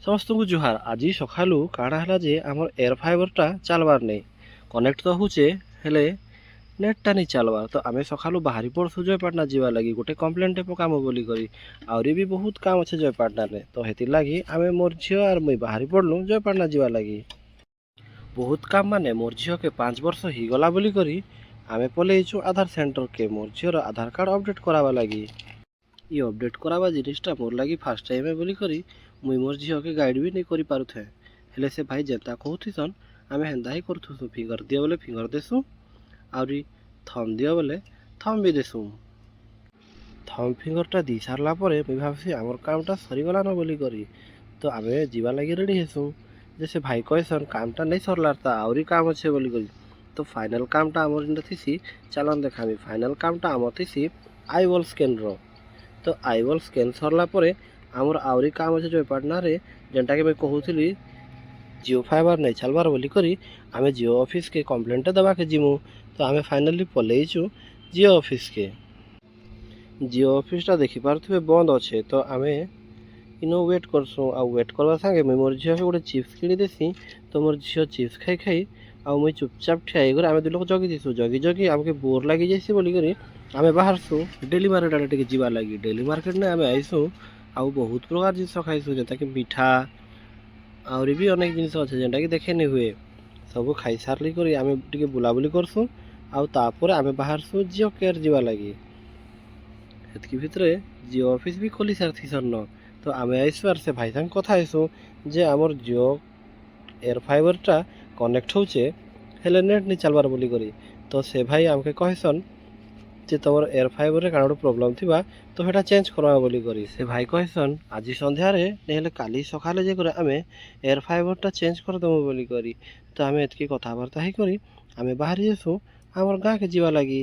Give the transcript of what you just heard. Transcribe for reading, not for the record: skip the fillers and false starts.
ସମସ୍ତଙ୍କୁ ଜୁହାର। ଆଜି ସକାଳୁ କାଣା ହେଲା ଯେ ଆମର ଏୟାର ଫାଇବରଟା ଚାଲବାର୍ ନାଇଁ। କନେକ୍ଟ ତ ହଉଛେ ହେଲେ ନେଟ୍ଟା ନାଇଁ ଚାଲବାର୍। ତ ଆମେ ସକାଳୁ ବାହାରି ପଡ଼୍ସୁ ଜୟପାଟନା ଯିବା ଲାଗି ଗୋଟେ କମ୍ପ୍ଲେନ୍ଟେ ପକାମୁ ବୋଲି କରି। ଆହୁରି ବି ବହୁତ କାମ ଅଛେ ଜୟପାଟନାରେ। ତ ହେଥିର୍ଲାଗି ଆମେ ମୋର୍ ଝିଅ ଆର୍ ମୁଇଁ ବାହାରି ପଡ଼୍ଲୁ ଜୟପାଟନା ଯିବା ଲାଗି। ବହୁତ କାମ ମାନେ ମୋର୍ ଝିଅକେ 5 ବର୍ଷ ହେଇଗଲା ବୋଲି କରି ଆମେ ପଲେଇଛୁ ଆଧାର ସେଣ୍ଟରକେ ମୋର୍ ଝିଅର ଆଧାର କାର୍ଡ଼ ଅପଡ଼େଟ୍ କରାବା ଲାଗି। ଇ ଅପଡ଼େଟ୍ କରାବା ଜିନିଷଟା ମୋର୍ ଲାଗି ଫାର୍ଷ୍ଟ ଟାଇମ୍ ବୋଲି କରି ମୁଇଁ ମୋର୍ ଝିଅକେ ଗାଇଡ଼ ବି ନେଇ କରି ପାରୁଥାଏ। ହେଲେ ସେ ଭାଇ ଯେନ୍ତା କହୁଥିସନ୍ ଆମେ ହେନ୍ତା ହିଁ କରୁଥିସୁଁ। ଫିଙ୍ଗର ଦିଅ ବୋଲେ ଫିଙ୍ଗର ଦେସୁଁ, ଆହୁରି ଥମ୍ ଦିଅ ବୋଲେ ଥମ୍ ବି ଦେସୁଁ। ଥମ୍ ଫିଙ୍ଗରଟା ଦେଇ ସାରିଲା ପରେ ମୁଇଁ ଭାବସି ଆମର୍ କାମଟା ସରିଗଲାନ ବୋଲି କରି। ତ ଆମେ ଯିବା ଲାଗି ରେଡ଼ି ହେସୁଁ ଯେ ସେ ଭାଇ କହେସନ୍ କାମଟା ନେଇ ସରଲାର୍ ତା ଆହୁରି କାମ ଅଛେ ବୋଲି କରି। ତ ଫାଇନାଲ୍ କାମଟା ଆମର୍ ଯେନ୍ଟା ଥିସି ଚାଲନ୍ ଦେଖାମି। ଫାଇନାଲ୍ କାମଟା ଆମର୍ ଥିସି ଆଇବଲ୍ ସ୍କାନ୍ର। ତ ଆଇବଲ୍ ସ୍କାନ୍ ସରଲା ପରେ ଆମର ଆହୁରି କାମ ଅଛେ ଜୟପାଟନାରେ, ଯେନ୍ଟାକି ମୁଇଁ କହୁଥିଲି ଜିଓ ଫାଇବର୍ ନାଇଁ ଚାଲବାର୍ ବୋଲି କରି ଆମେ ଜିଓ ଅଫିସ୍କେ କମ୍ପ୍ଲେନ୍ଟେ ଦେବାକେ ଯିମୁ। ତ ଆମେ ଫାଇନାଲି ପଲେଇଛୁ ଜିଓ ଅଫିସ୍କେ। ଜିଓ ଅଫିସ୍ଟା ଦେଖିପାରୁଥିବେ ବନ୍ଦ ଅଛେ। ତ ଆମେ ଇନୁ ୱେଟ୍ କରସୁଁ। ଆଉ ୱେଟ୍ କରବା ସାଙ୍ଗେ ମୁଇଁ ମୋର୍ ଝିଅକେ ଗୋଟେ ଚିପ୍ସ କିଣି ଦେସି। ତ ମୋର୍ ଝିଅ ଚିପ୍ସ ଖାଇ ଖାଇ ଆଉ ମୁଇଁ ଚୁପଚାପ ଠିଆ ହେଇକରି ଆମେ ଦୁଇ ଲୋକ ଜଗିଥିସୁଁ। ଜଗି ଜଗି ଆମକେ ବୋର୍ ଲାଗିଯାଇସି ବୋଲିକରି ଆମେ ବାହାରସୁଁ ଡେଲି ମାର୍କେଟ୍ ଆଡ଼େ ଟିକେ ଯିବାର୍ ଲାଗି। ଡେଲି ମାର୍କେଟ୍ନେ ଆମେ ଆଇସୁଁ ଆଉ ବହୁତ ପ୍ରକାର ଜିନିଷ ଖାଇସୁଁ, ଯେନ୍ତାକି ମିଠା ଆହୁରି ବି ଅନେକ ଜିନିଷ ଅଛେ ଯେନ୍ଟାକି ଦେଖେନି ହୁଏ। ସବୁ ଖାଇସାରିଲି କରି ଆମେ ଟିକେ ବୁଲାବୁଲି କରସୁଁ ଆଉ ତାପରେ ଆମେ ବାହାରସୁଁ ଜିଓ କେୟାର ଯିବା ଲାଗି। ହେତ୍କି ଭିତରେ ଜିଓ ଅଫିସ୍ ବି ଖୋଲି ସାରିଥିସନ୍। ତ ଆମେ ଆଇସୁଁ ଆର୍ ସେ ଭାଇ ସାଙ୍ଗେ କଥା ହେସୁଁ ଯେ ଆମର୍ ଜିଓ ଏୟାର ଫାଇବରଟା କନେକ୍ଟ ହଉଛେ ହେଲେ ନେଟ୍ ନି ଚାଲବାର୍ ବୋଲି କରି। ତ ସେ ଭାଇ ଆମକେ କହେସନ୍ ଯେ ତମର ଏୟାର ଫାଇବରରେ କାଣା ଗୋଟେ ପ୍ରୋବ୍ଲେମ୍ ଥିବା ତ ସେଟା ଚେଞ୍ଜ କରବା ବୋଲି କରି। ସେ ଭାଇ କହେସନ୍ ଆଜି ସନ୍ଧ୍ୟାରେ ନେହେଲେ କାଲି ସକାଳେ ଯାଇକରି ଆମେ ଏୟାର ଫାଇବରଟା ଚେଞ୍ଜ କରିଦେମୁ ବୋଲି କରି। ତ ଆମେ ଏତ୍କି କଥାବାର୍ତ୍ତା ହେଇକରି ଆମେ ବାହାରି ଯାସୁଁ ଆମର୍ ଗାଁକେ ଯିବା ଲାଗି।